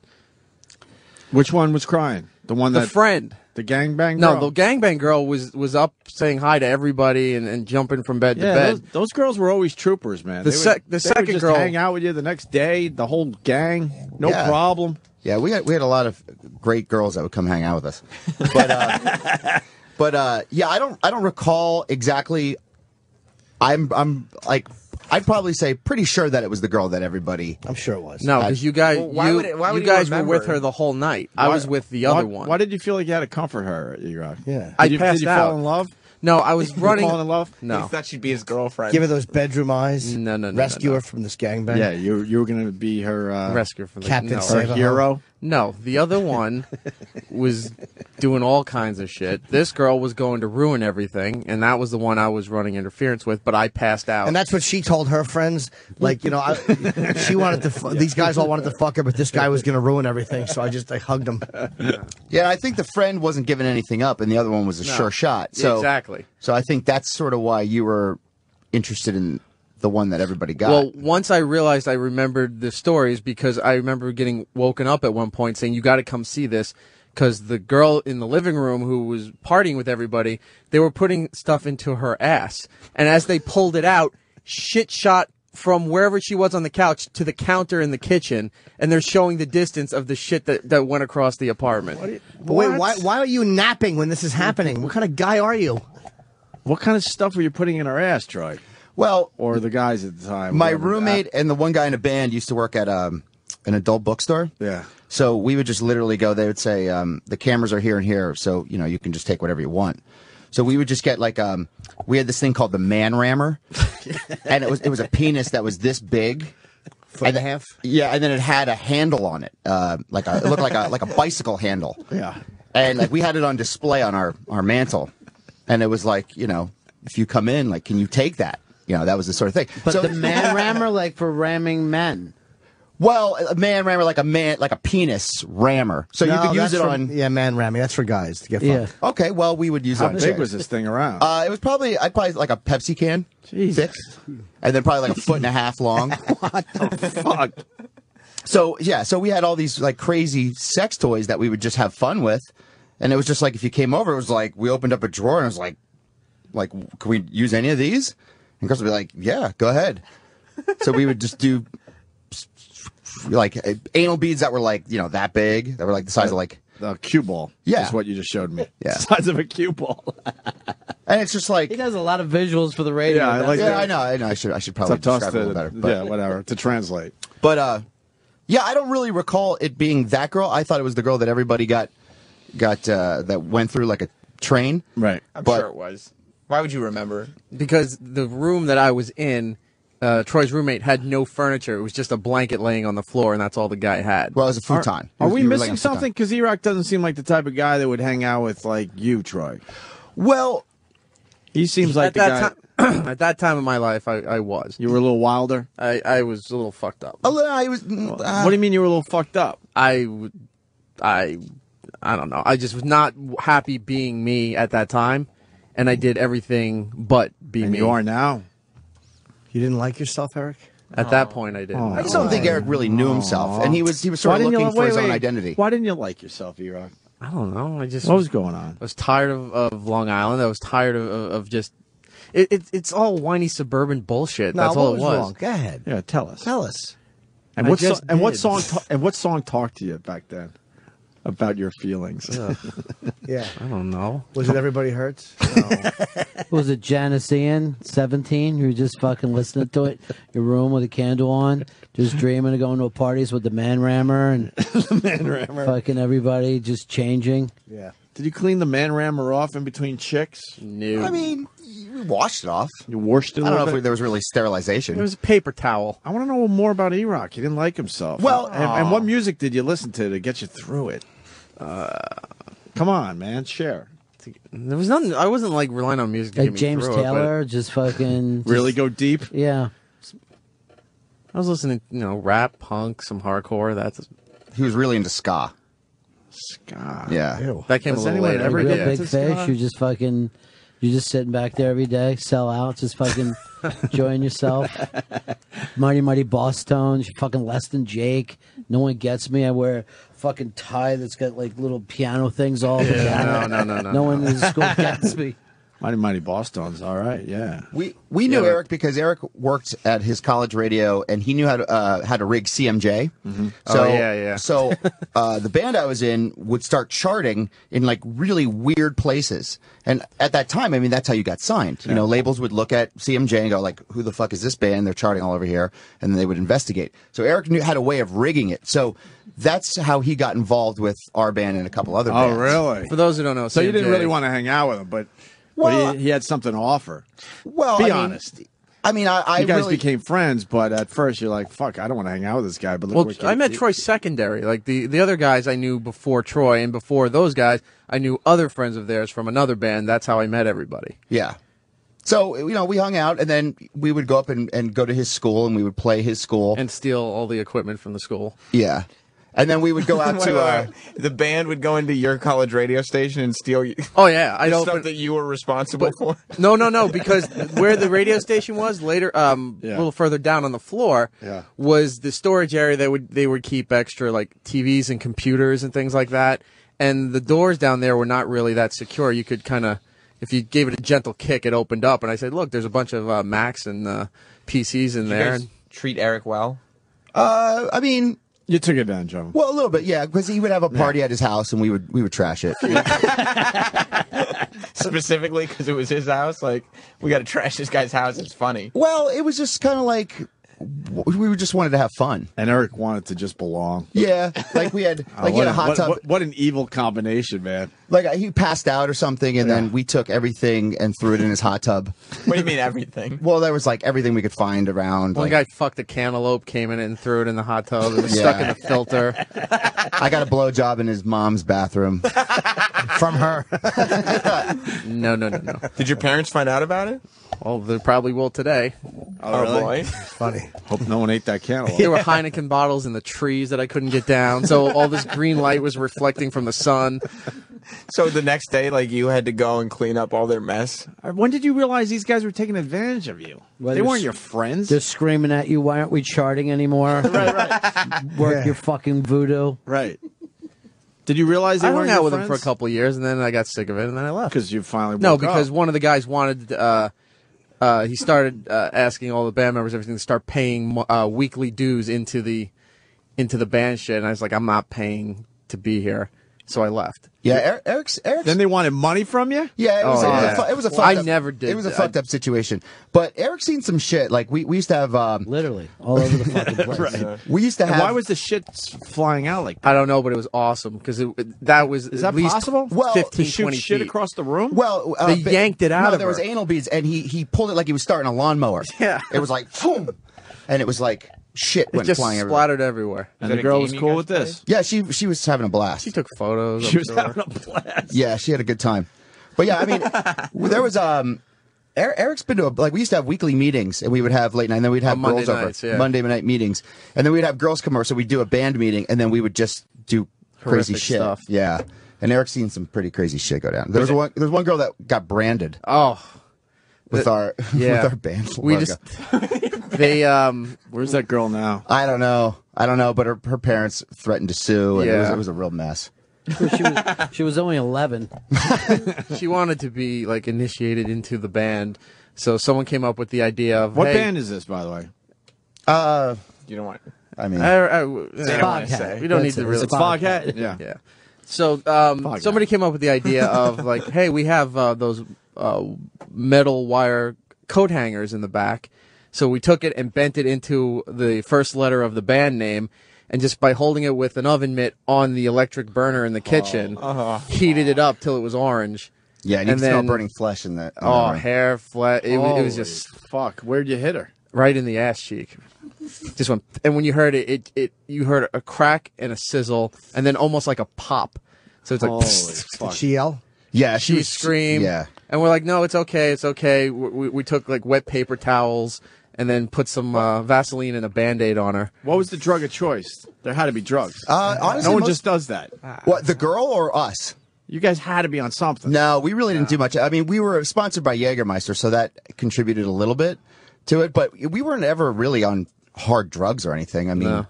Which one was crying? The one The that friend. the gangbang No, girl? the gangbang girl was up saying hi to everybody and jumping from bed to bed. Those girls were always troopers, man. The They would second just girl- hang out with you the next day, the whole gang, no Yeah. problem. Yeah, we had a lot of great girls that would come hang out with us. But yeah, I don't recall exactly. I'm like, I'd probably say pretty sure that it was the girl that everybody. I'm sure it was. No, because you guys, Well, why would you you guys were remember? with her the whole night. I was with the other one. Why did you feel like you had to comfort her, Erock? Yeah. I Did you, passed did you out. fall in love? No, I was You running. falling in love? No. thought she'd be his girlfriend. Give her those bedroom eyes. No, no, no, Rescue no. her from this gangbang. Yeah, you were going to be her Rescue from the Captain no. Save her her hero. No, the other one was doing all kinds of shit. This girl was going to ruin everything, and that was the one I was running interference with, but I passed out. And that's what she told her friends. Like, you know, she wanted to. These guys all wanted to fuck her, but this guy was going to ruin everything. So I hugged him. Yeah, I think the friend wasn't giving anything up, and the other one was a sure shot. So exactly. So I think that's sort of why you were interested in the one that everybody got. Well, once I realized I remembered the stories, because I remember getting woken up at one point saying, you got to come see this, because the girl in the living room who was partying with everybody, they were putting stuff into her ass. And as they pulled it out, shit shot from wherever she was on the couch to the counter in the kitchen, and they're showing the distance of the shit that went across the apartment. But wait, why are you napping when this is happening? What kind of guy are you? What kind of stuff were you putting in her ass, Troy? Well, or the guys at the time. My roommate and the one guy in a band used to work at an adult bookstore. Yeah. So we would just literally go. They would say, the cameras are here and here, so you know you can just take whatever you want. So we would just get like we had this thing called the man rammer, and it was a penis that was this big. Foot and a half. Yeah, and then it had a handle on it, it looked like a bicycle handle. Yeah. And like we had it on display on our mantle, and it was like, you know, if you come in, like, can you take that? You know, that was the sort of thing. But so, the man rammer, like for ramming men. Well, a man rammer, like a penis rammer. So you could use it on. Yeah, man ramming. That's for guys to get fucked. Yeah. Okay, well, we would use it How on big chicks. was this thing around? It was probably like a Pepsi can, thick, and then probably like a foot and a half long. What the fuck? So yeah, so we had all these like crazy sex toys that we would just have fun with, and it was just like if you came over, it was like we opened up a drawer and it was like, can we use any of these? And girls would be like, yeah, go ahead. So we would just do like anal beads that were like, you know, that big, that were like the size of like the cue ball. Yeah. Is what you just showed me. Yeah. The size of a cue ball. And it's just like He does a lot of visuals for the radio. Yeah, I like that. I know. I should probably It's up to us describe it a little better. But, yeah, whatever, to translate. But yeah, I don't really recall it being that girl. I thought it was the girl that everybody got that went through like a train. Right. I'm But- sure it was. Why would you remember? Because the room that I was in, Troy's roommate had no furniture. It was just a blanket laying on the floor, and that's all the guy had. Well, it was a futon. Are we You were missing laying on a futon. something? Because Erock doesn't seem like the type of guy that would hang out with like you, Troy. Well, He seems like at the that guy. time, at that time in my life, I was. You were a little wilder. I was a little fucked up. I was. What do you mean you were a little fucked up? I don't know. I just was not happy being me at that time, and I did everything but be And me. you are now. You didn't like yourself, Eric? At that point, I did. I just don't think Eric really knew himself, and he was sort of looking for his own identity. Why didn't you like yourself, Erock? I don't know. I just What was going on? I was tired of Long Island. I was tired of just. It's all whiny suburban bullshit. No, That's what all it was was. wrong? Go ahead. Yeah, tell us. Tell us. And I what just what song talked to you back then about your feelings? Yeah. I don't know. Was it Everybody Hurts? Was it Janice Ian, 17? You were just fucking listening to it, your room with a candle on, just dreaming of going to parties with the man rammer and fucking everybody just changing. Yeah. Did you clean the man rammer off in between chicks? No. I mean, we washed it off. You washed it a I don't know little if bit? there was really sterilization. It was a paper towel. I want to know more about Erock. He didn't like himself. Well- and what music did you listen to get you through it? Come on, man, share. There was nothing. I wasn't like relying on music to Like get me James through it, but Taylor, just fucking. Really go deep. Yeah. I was listening, rap, punk, some hardcore. He was really into ska. Ska. Yeah. Ew. That came Does a little anyone later. ever Real get big into fish. ska? You're just fucking. You're just sitting back there every day, sell out, just fucking enjoying yourself. Mighty Mighty Boss Tones, you're fucking less than Jake. No one gets me. I wear a fucking tie that's got like little piano things all over it. No. No one in the school gets me. Mighty Mighty Boston's all right. Yeah. We knew Eric because Eric worked at his college radio and he knew how to rig CMJ. Mm-hmm. So, Oh, yeah. So the band I was in would start charting in like really weird places, and at that time, I mean, that's how you got signed. You know, labels would look at CMJ and go like, "Who the fuck is this band? They're charting all over here," and then they would investigate. So Eric had a way of rigging it. So that's how he got involved with our band and a couple other bands. Oh, really? For those who don't know, So you didn't CMJ really want to hang out with him, but Well, he had something to offer. Well, Be I mean, honest. I mean, I you guys really became friends, but at first you're like, "Fuck, I don't want to hang out with this guy." But look, Well, I met Troy secondary. Like the other guys I knew before Troy, and before those guys, I knew other friends of theirs from another band. That's how I met everybody. Yeah. So, we hung out, and then we would go up and go to his school, and we would play his school. And steal all the equipment from the school. Yeah. And then we would go out to... the band would go into your college radio station and steal Oh, yeah. I the stuff that you were responsible for? No, because where the radio station was later, a little further down on the floor, was the storage area they would keep extra, like, TVs and computers and things like that. And the doors down there were not really that secure. You could kind of... If you gave it a gentle kick, it opened up, and I said, "Look, there's a bunch of Macs and PCs in there." You guys treat Erock well? I mean, you took advantage of him. Well, a little bit, yeah, because he would have a party at his house, and we would trash it. Specifically because it was his house? Like, we got to trash this guy's house. It's funny. Well, it was just kind of like we just wanted to have fun, and Erock wanted to just belong. Yeah, like we had he had a hot tub. What an evil combination, man! Like he passed out or something, and then we took everything and threw it in his hot tub. What do you mean everything? Well, there was like everything we could find around. One guy fucked a cantaloupe, came in and threw it in the hot tub. It was stuck in the filter. I got a blowjob in his mom's bathroom from her. No. Did your parents find out about it? Well, they probably will today. Oh, really? Boy. It's funny. Hope no one ate that cantaloupe. There were Heineken bottles in the trees that I couldn't get down, so all this green light was reflecting from the sun. So the next day, like, you had to go and clean up all their mess? When did you realize these guys were taking advantage of you? Well, they weren't your friends. They're screaming at you, "Why aren't we charting anymore?" right. Work your fucking voodoo. Right. Did you realize they I weren't hung out your with friends? them for a couple of years, and then I got sick of it, and then I left. Because you finally No, woke because up. one of the guys wanted... he started asking all the band members everything to start paying weekly dues into the band shit, and I was like, I'm not paying to be here, so I left. Yeah, Eric's. Then they wanted money from you? Yeah, it was a fucked I up, never did. It was a fucked up situation. But Eric's seen some shit. Like we used to have literally all over the fucking place. Right. We used to And have. why was the shit flying out like that? I don't know, but it was awesome because that was Is at that least possible? Well, 15, to shoot 20 shit feet. across the room? Well, They yanked it out No, of there was her. anal beads, and he pulled it like he was starting a lawnmower. Yeah. It was like boom, and it was like shit It went just flying everywhere. splattered everywhere. And that the a girl game was you cool guys with this. Yeah, she was having a blast. She took photos. She I'm was sure. having a blast. Yeah, she had a good time. But yeah, I mean, there was Eric's been to we used to have weekly meetings, and we would have late night, and then we'd have Monday girls nights, over yeah. Monday night meetings, and then we'd have girls come over, so we'd do a band meeting, and then we would just do crazy Horrific shit. stuff. Yeah, and Eric's seen some pretty crazy shit go down. There was one girl that got branded Oh, with our yeah. with our band we logo. just they Where's that girl now? I don't know, but her parents threatened to sue, and Yeah. it was a real mess. She was only 11. she wanted to be like initiated into the band, so someone came up with the idea of What hey, band is this, by the way? You don't want... I mean, Foghat. we don't need That's to it. really. It's Foghat? Yeah. Yeah. So somebody came up with the idea of like, hey, we have those metal wire coat hangers in the back. So we took it and bent it into the first letter of the band name, and just by holding it with an oven mitt on the electric burner in the kitchen, heated it up till it was orange. yeah, and you and can smell then- burning flesh in that. Oh, hair, flat. It was just Fuck. Where'd you hit her? right in the ass cheek. Just went, and when you heard it, you heard a crack and a sizzle, and then almost like a pop. So it's like, Holy Did fuck. she yell? Yeah, she was screamed. Yeah. And we're like, no, it's okay, it's okay. We took like wet paper towels and then put some Vaseline and a Band-Aid on her. What was the drug of choice? There had to be drugs. Honestly, no one most- just does that. What, the girl or us? You guys had to be on something. No, we really didn't do much. I mean, we were sponsored by Jägermeister, so that contributed a little bit to it, but we weren't ever really on hard drugs or anything. I mean, No.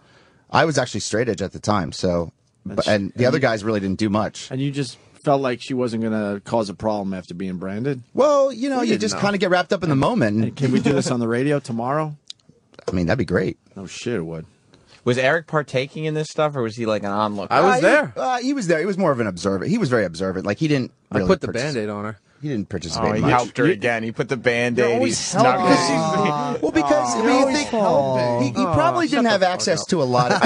I was actually straight edge at the time, so, and the other guys really didn't do much. And you just felt like she wasn't going to cause a problem after being branded? Well, you know, you didn't just know. kind of get wrapped up in the moment. And can we do this on the radio tomorrow? I mean, that'd be great. No shit, it would. Was Erock partaking in this stuff, or was he like an onlooker? I was there. He was there. He was more of an observant. He was very observant. Like, he didn't really I put the partic- Band-Aid on her. He didn't participate Oh, he much. helped her again. He put the Band-Aid. He snuck it. Well, because I mean, you think, he probably didn't have access to a lot of.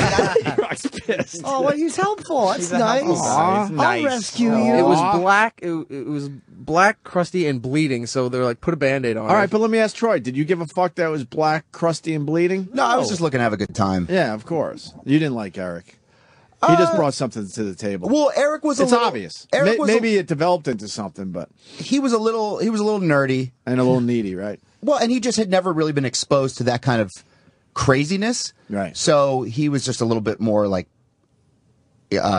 E-Rock's pissed. Oh, well, he's helpful. That's He's a nice. helpful guy. He's I'll nice. rescue you. It was black. It was black, crusty, and bleeding. So they're like, put a Band-Aid on. All right, it. but let me ask Troy. Did you give a fuck that was black, crusty, and bleeding? No, I was just looking to have a good time. Yeah, of course. You didn't like Eric. He just brought something to the table. Well, Eric was it's a little obvious. Eric was Maybe it developed into something, but he was a little nerdy and a little needy, right? Well, and he just had never really been exposed to that kind of craziness. Right. So he was just a little bit more like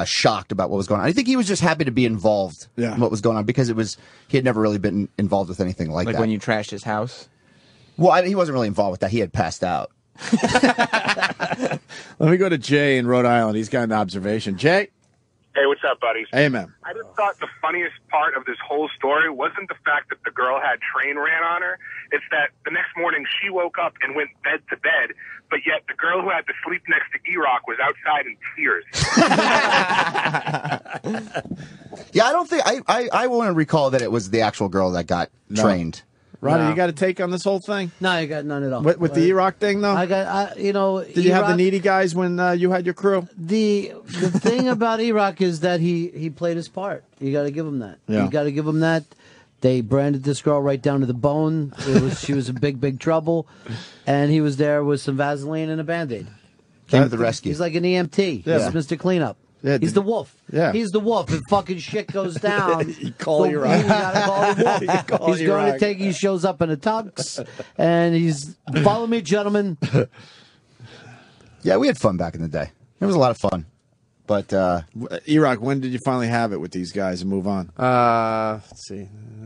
shocked about what was going on. I think he was just happy to be involved in what was going on because he had never really been involved with anything like that. Like when you trashed his house? Well, he wasn't really involved with that. He had passed out. Let me go to Jay in Rhode Island. He's got an observation. Jay? Hey, what's up, buddies? Hey, man. I just thought the funniest part of this whole story wasn't the fact that the girl had train ran on her. It's that the next morning she woke up and went bed to bed, but yet the girl who had to sleep next to Erock was outside in tears. Yeah, I don't think I want to recall that it was the actual girl that got trained. Ronnie, you got a take on this whole thing? No, I got none at all. With the Erock thing, though? Did you have the needy guys when you had your crew? The thing about Erock is that he played his part. You got to give him that. Yeah. You got to give him that. They branded this girl right down to the bone. She was in big trouble, and he was there with some Vaseline and a Band-Aid. Came to the rescue. He's like an EMT. Yeah. He's Mr. Cleanup. Yeah, He's the wolf. Yeah. He's the wolf. If fucking shit goes down, You call Erock. You gotta call the wolf. You call He's going Erock. to take. He shows up in a tux, and he's follow me, gentlemen. Yeah, we had fun back in the day. It was a lot of fun. But Erock, when did you finally have it with these guys and move on? Let's see.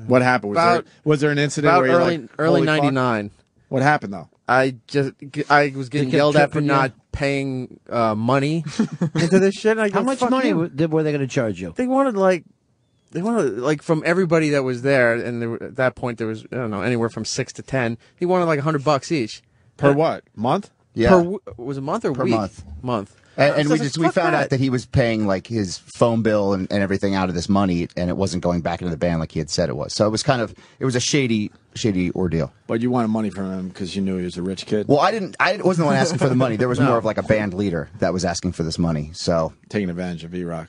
What happened? Was there an incident About where you're early like, holy fuck? '99? What happened though? I was getting kept yelled at for tripping you? not paying money into this shit. And I go, How much "Fuck money you." were they going to charge you? They wanted like from everybody that was there, and at that point there was, I don't know, anywhere from 6 to 10. He wanted like $100 each Per what? Month? yeah. was it a month or Per week? month. So And I we was like, "Fuck found that." out that he was paying like his phone bill and everything out of this money, and it wasn't going back into the band like he had said it was. So it was a shady ordeal. But you wanted money from him because you knew he was a rich kid. Well, I wasn't the one asking for the money. There was more of like a band leader that was asking for this money. So Taking advantage of Erock.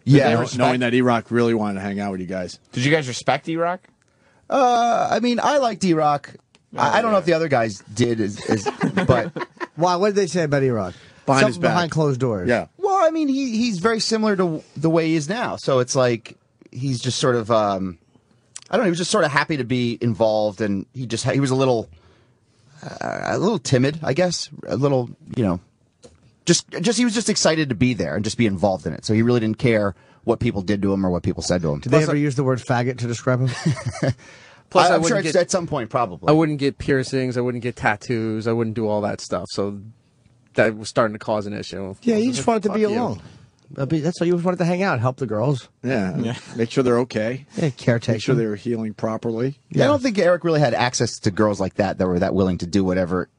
yeah, Knowing that Erock really wanted to hang out with you guys. Did you guys respect Erock? I mean, I liked Erock. I don't know if the other guys did, but Why? What did they say about Erock? Behind his Something back. behind closed doors. Yeah. well, I mean, he's very similar to the way he is now. So it's like he's just sort of, I don't know, he was just sort of happy to be involved, and he was a little timid, I guess, a little, just he was just excited to be there and just be involved in it. So he really didn't care what people did to him or what people said to him. Did they ever use the word faggot to describe him? Plus, I'm sure wouldn't at some point, probably. I wouldn't get piercings. I wouldn't get tattoos. I wouldn't do all that stuff. So that was starting to cause an issue. Yeah, you just wanted to be Fuck you. alone. That's why you just wanted to hang out, help the girls. Yeah. Make sure they're okay. Yeah, caretake. Make sure they were healing properly. Yeah, I don't think Eric really had access to girls like that were that willing to do whatever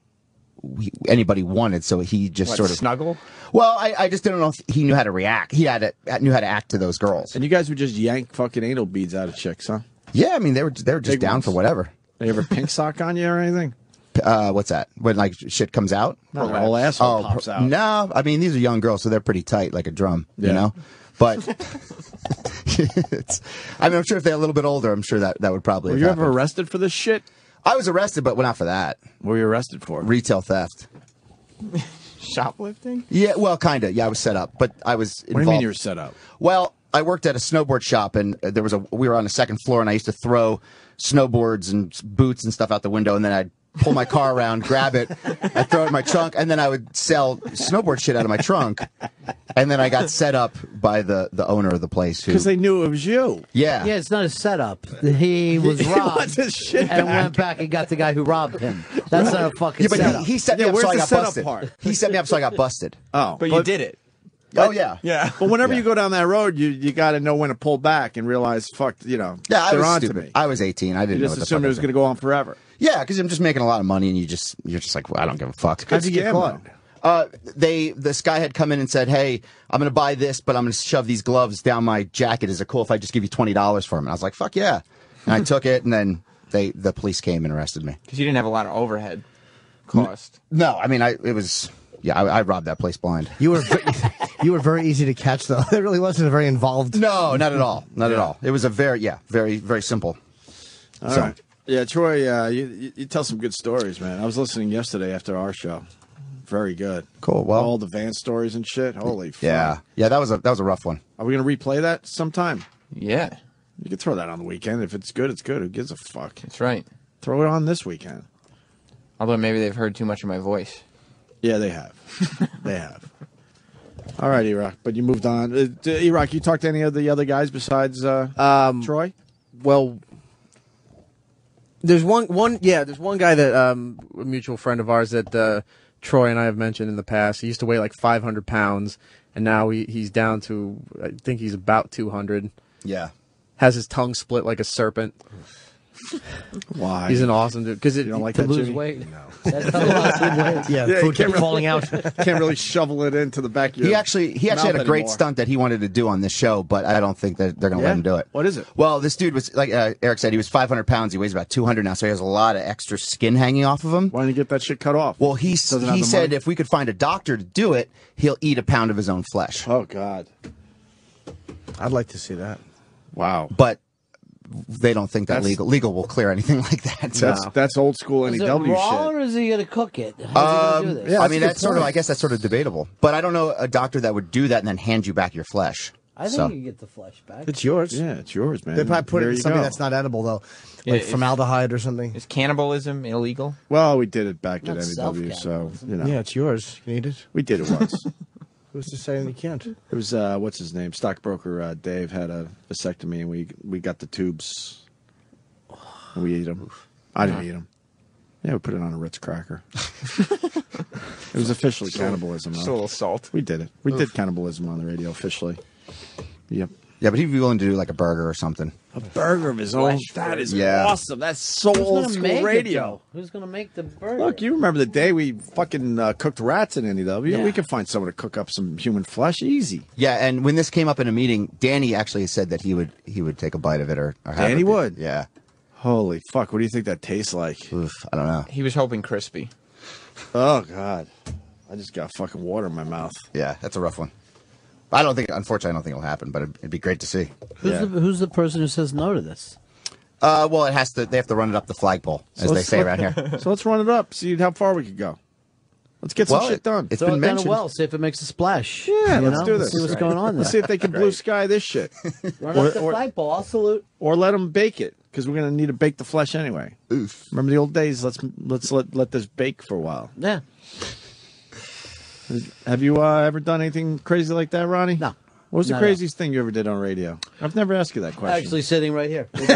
anybody wanted. So he just sort of snuggle. Well, I just didn't know if he knew how to react. He knew how to act to those girls. And you guys would just yank fucking anal beads out of chicks, huh? Yeah, I mean they were just Big down ones. for whatever. They ever pink sock on you or anything? What's that? When like shit comes out? Or the whole asshole pops out. No, I mean these are young girls, so they're pretty tight, like a drum. Yeah. You know, but I'm sure if they're a little bit older, I'm sure that would probably. Were have you ever happened. arrested for this shit? I was arrested, but not for that. What were you arrested for? Retail theft. Shoplifting? Yeah, well, kind of. Yeah, I was set up, but I was involved. What do you mean you were set up? Well, I worked at a snowboard shop, and we were on the second floor, and I used to throw snowboards and boots and stuff out the window, and then I'd pull my car around, grab it, I'd throw it in my trunk, and then I would sell snowboard shit out of my trunk. And then I got set up by the owner of the place. Because they knew it was you. Yeah. Yeah, it's not a setup. He was He robbed wants his shit and back. went back and got the guy who robbed him. That's not a fucking Yeah, but setup. he set me up where's so I the got setup busted. part? He set me up so I got busted. Oh. But you did it. Oh, yeah. Yeah. But whenever Yeah. you go down that road, you got to know when to pull back and realize, fuck, Yeah, I they're was on stupid. to me. I was 18. I You didn't know just what the assumed fuck it was going to go on forever. Yeah, because I'm just making a lot of money, and you're just like, well, I don't give a fuck. How'd you get Scam, caught? This guy had come in and said, "Hey, I'm going to buy this, but I'm going to shove these gloves down my jacket. Is it cool if I just give you $20 for them?" And I was like, "Fuck yeah!" And I took it, and then the police came and arrested me. Because you didn't have a lot of overhead cost. No, I mean, I robbed that place blind. You were You were very easy to catch, though. It really wasn't a very involved. No, not at all. Not at all. It was a very very simple. All right. Yeah, Troy, you tell some good stories, man. I was listening yesterday after our show. Very good. Cool. Well, all the van stories and shit. Holy fuck. Yeah, that was a rough one. Are we going to replay that sometime? Yeah. You can throw that on the weekend. If it's good, it's good. Who gives a fuck? That's right. Throw it on this weekend. Although maybe they've heard too much of my voice. Yeah, they have. They have. All right, Erock. But you moved on. Erock, you talked to any of the other guys besides Troy? Well, there's one guy that a mutual friend of ours that Troy and I have mentioned in the past. He used to weigh like 500 pounds, and now he's down to, I think he's about 200. Yeah. Has his tongue split like a serpent. Why? He's an awesome dude. Because you don't like to that, lose Jimmy? weight. No. That's how weight. Yeah, food kept falling out. Can't really shovel it into the back of your He actually had a great stunt that he wanted to do on this show, but I don't think that they're going to let him do it. What is it? Well, this dude was, like Eric said, he was 500 pounds. He weighs about 200 now, so he has a lot of extra skin hanging off of him. Why don't you get that shit cut off? Well, he said if we could find a doctor to do it, he'll eat a pound of his own flesh. Oh, God. I'd like to see that. Wow. But they don't think that legal will clear anything like that. So. That's old school Is NEW it raw shit. or is he going to cook it? How's he going to do this? Yeah, I mean, I guess that's sort of debatable. But I don't know a doctor that would do that and then hand you back your flesh. I think you get the flesh back. It's yours. Yeah, it's yours, man. They probably put There it in you something go. that's not edible, though. Like formaldehyde or something. Is cannibalism illegal? Well, we did it back Not at NEW, so, you know. Yeah, it's yours. You can eat it. We did it once. Who's to say you can't? It was, what's his name? Stockbroker Dave had a vasectomy, and we got the tubes. And we ate them. I didn't eat them. Yeah, we put it on a Ritz cracker. It was officially cannibalism. Just a little salt. We did it. We did cannibalism on the radio officially. Yep. Yeah, but he'd be willing to do like a burger or something. A burger of his own. That is Yeah. awesome. That's so Who's old gonna school make radio. it, though? Who's going to make the burger? Look, you remember the day we fucking cooked rats in NEW? Yeah. We could find someone to cook up some human flesh easy. Yeah, and when this came up in a meeting, Danny actually said that he would take a bite of it or have Danny it. would? Yeah. Holy fuck! What do you think that tastes like? Oof, I don't know. He was hoping crispy. Oh God, I just got fucking water in my mouth. Yeah, that's a rough one. Unfortunately, I don't think it'll happen, but it'd be great to see. Who's the person who says no to this? Well, they have to run it up the flagpole, as they say around here. So let's run it up. See how far we could go. Let's get some shit done. It's Throw been it down a mentioned. well, see if it makes a splash. Yeah, You let's know? do Let's this. see what's going on there. Let's see if they can blue sky this shit, Run up the flagpole. I'll salute. or let them bake it because we're gonna need to bake the flesh anyway. Oof. Remember the old days? Let's let this bake for a while. Yeah. Have you ever done anything crazy like that, Ronnie? No. What was the Not craziest thing you ever did on radio? I've never asked you that question. Actually, sitting right here. This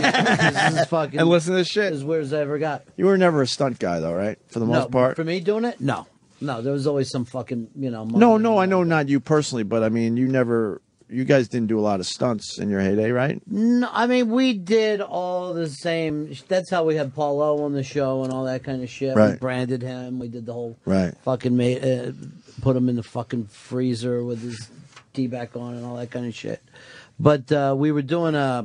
is fucking and listen to this shit. as weird as I ever got. You were never a stunt guy, though, right? For the most part. For me doing it, no. There was always some fucking, No, I know not you personally, but I mean, you guys didn't do a lot of stunts in your heyday, right? No, I mean, we did all the same. That's how we had Paul O on the show and all that kind of shit. We Right. branded him. We did the whole Right. fucking put him in the fucking freezer with his T-back on and all that kind of shit. But we were doing a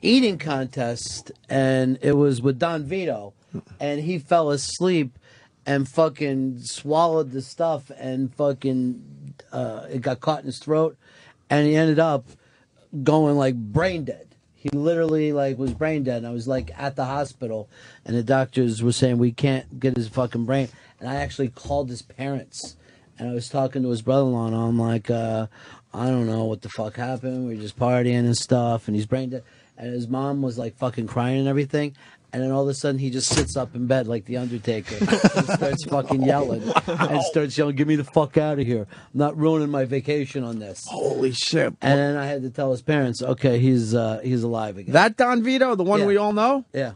eating contest, and it was with Don Vito, and he fell asleep and fucking swallowed the stuff and fucking it got caught in his throat, and he ended up going like brain dead. He literally like was brain dead, and I was like at the hospital, and the doctors were saying we can't get his fucking brain. And I actually called his parents, and I was talking to his brother-in-law, and I'm like, I don't know what the fuck happened. We were just partying and stuff, and he's brain dead. And his mom was like fucking crying and everything. And then all of a sudden, he just sits up in bed like the Undertaker and starts fucking yelling and starts yelling, "Get me the fuck out of here! I'm not ruining my vacation on this." Holy shit! And then I had to tell his parents, "Okay, he's alive again." That Don Vito, the one Yeah. we all know? Yeah.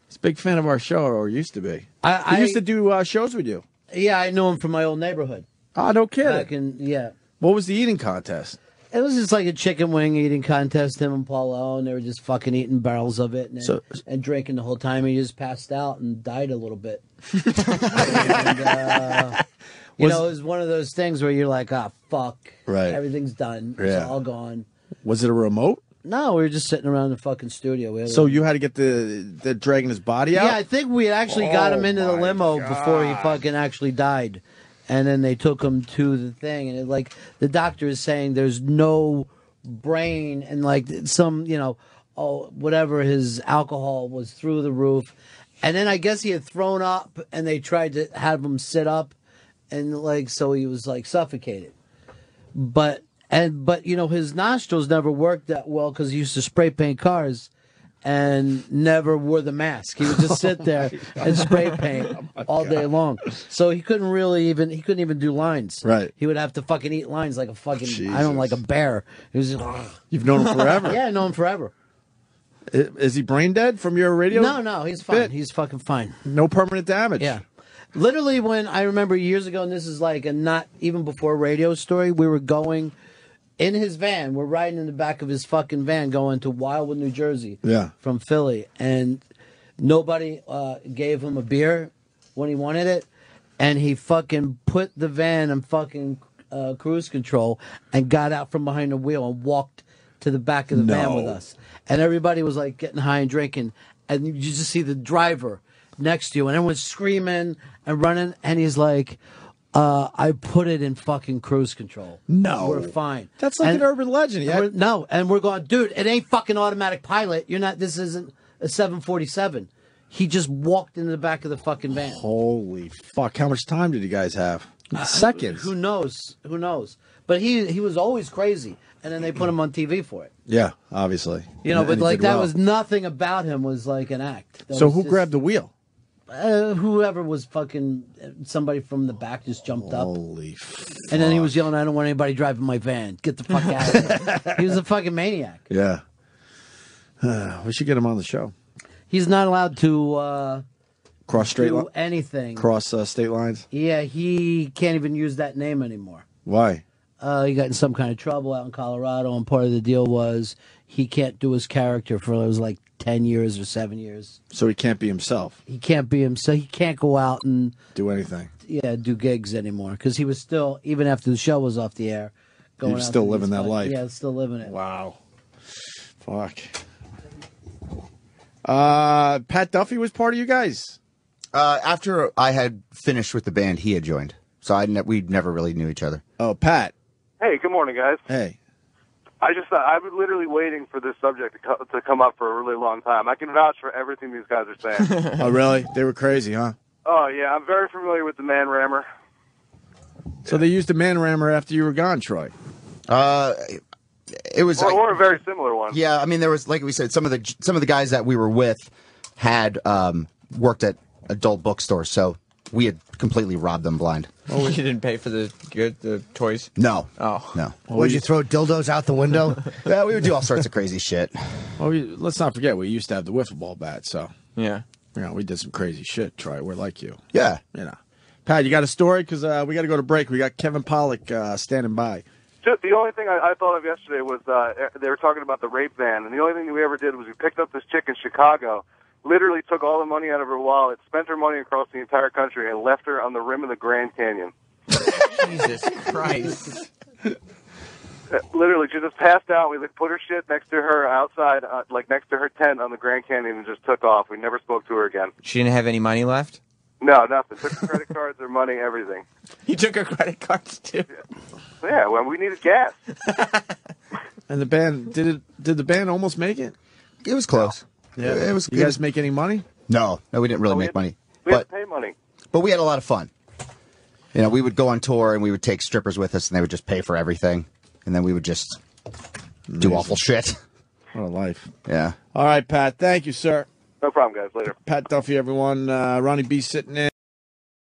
He's a big fan of our show, or used to be. I He used to do shows with you. Yeah, I knew him from my old neighborhood. Oh, no kidding. Back in, yeah. What was the eating contest? It was just like a chicken wing eating contest, him and Paulo, and they were just fucking eating barrels of it and drinking the whole time. He just passed out and died a little bit. And, it was one of those things where you're like, fuck. Right. Everything's done. It's Yeah. all gone. Was it a remote? No, we were just sitting around the fucking studio. We had So you had to get the dragging his body out? Yeah, I think we actually got him into the my limo before he fucking actually died. and then they took him to the thing, and the doctor is saying there's no brain, and like some, whatever, his alcohol was through the roof, and then I guess he had thrown up, and they tried to have him sit up, and so he was suffocated, but his nostrils never worked that well because he used to spray paint cars. And never wore the mask. He would just sit there and spray paint all day long. So he couldn't even do lines. Right. He would have to fucking eat lines like a fucking, I don't know, like a bear. He was just, You've known him forever. Yeah, I know him forever. Is he brain dead from your radio? No, he's fine. He's fucking fine. No permanent damage. Yeah. Literally, when I remember years ago, and this is like a not even before radio story, we were going in his van. We're riding in the back of his fucking van going to Wildwood, New Jersey. Yeah. From Philly. And nobody gave him a beer when he wanted it. And he fucking put the van in fucking cruise control and got out from behind the wheel and walked to the back of the van with us. And everybody was like getting high and drinking. And you just see the driver next to you. And everyone's screaming and running. And he's like... I put it in fucking cruise control. No. We're fine. That's like an urban legend. Yeah. No, and we're going, dude, it ain't fucking automatic pilot. This isn't a 747. He just walked into the back of the fucking van. Holy fuck. How much time did you guys have? Seconds. Who knows? But he was always crazy. And then they put him on TV for it. Yeah, obviously. But like that was nothing about him was like an act. So who grabbed the wheel? Whoever was fucking, somebody from the back just jumped up. Holy fuck. And then he was yelling, I don't want anybody driving my van. Get the fuck out of here. He was a fucking maniac. Yeah. We should get him on the show. He's not allowed to cross straight do anything. Cross state lines? Yeah, he can't even use that name anymore. Why? He got in some kind of trouble out in Colorado, and part of the deal was he can't do his character for it was like 10 years or 7 years. So he can't be himself. He can't be himself. He can't go out and do anything. Yeah, do gigs anymore because he was still, even after the show was off the air, going. He was still living that life. Yeah, still living it. Wow. Fuck. Pat Duffy was part of you guys. After I had finished with the band, he had joined. So we never really knew each other. Oh, Pat. Hey, good morning, guys. Hey. I just thought I was literally waiting for this subject to come up for a really long time. I can vouch for everything these guys are saying. Oh, really? They were crazy, huh? Oh, yeah. I'm very familiar with the man rammer. So they used the man rammer after you were gone, Troy? It was... Or a very similar one. Yeah, I mean, there was, like we said, some of the guys that we were with had worked at adult bookstores, so we had completely robbed them blind. Oh, you didn't pay for the toys? No. Oh. No. Would you throw dildos out the window? Yeah, we would do all sorts of crazy shit. Well, let's not forget, we used to have the wiffle ball bat, so... Yeah. We did some crazy shit, Troy. We're like you. Yeah. Pat, you got a story? Because we got to go to break. We got Kevin Pollak standing by. Just the only thing I thought of yesterday was they were talking about the rape van, and the only thing we ever did was we picked up this chick in Chicago, literally took all the money out of her wallet, spent her money across the entire country, and left her on the rim of the Grand Canyon. Jesus Christ. Literally, she just passed out. We put her shit next to her outside, next to her tent on the Grand Canyon, and just took off. We never spoke to her again. She didn't have any money left? No, nothing. Took her credit cards, her money, everything. You took her credit cards, too? Yeah, well, we needed gas. And the band, did the band almost make it? It was close. Yeah. It was. You guys make any money? No, we didn't really make money. We had to pay money. But we had a lot of fun. We would go on tour and we would take strippers with us, and they would just pay for everything, and then we would just do awful shit. What a life. Yeah. All right, Pat. Thank you, sir. No problem, guys. Later. Pat Duffy, everyone. Ronnie B sitting in.